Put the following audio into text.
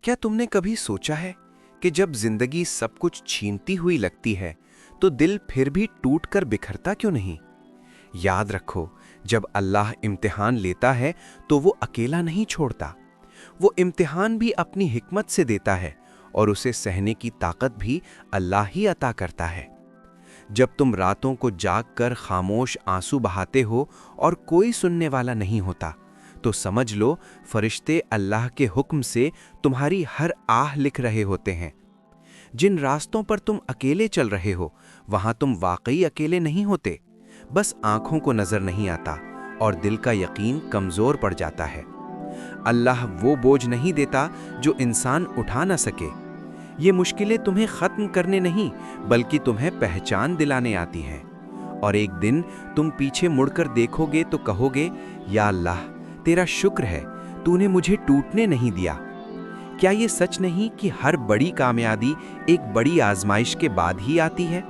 क्या तुमने कभी सोचा है कि जब जिंदगी सब कुछ छीनती हुई लगती है तो दिल फिर भी टूट कर बिखरता क्यों नहीं? याद रखो, जब अल्लाह इम्तिहान लेता है तो वो अकेला नहीं छोड़ता। वो इम्तिहान भी अपनी हिकमत से देता है और उसे सहने की ताकत भी अल्लाह ही अता करता है। जब तुम रातों को जाग कर खामोश आंसू बहाते हो और कोई सुनने वाला नहीं होता, तो समझ लो फरिश्ते अल्लाह के हुक्म से तुम्हारी हर आह लिख रहे होते हैं। जिन रास्तों पर तुम अकेले चल रहे हो, वहां तुम वाकई अकेले नहीं होते, बस आंखों को नजर नहीं आता और दिल का यकीन कमजोर पड़ जाता है। अल्लाह वो बोझ नहीं देता जो इंसान उठा ना सके। ये मुश्किलें तुम्हें खत्म करने नहीं, बल्कि तुम्हें पहचान दिलाने आती हैं। और एक दिन तुम पीछे मुड़कर देखोगे तो कहोगे, या अल्लाह, तेरा शुक्र है, तूने मुझे टूटने नहीं दिया। क्या ये सच नहीं कि हर बड़ी कामयाबी एक बड़ी आजमाइश के बाद ही आती है?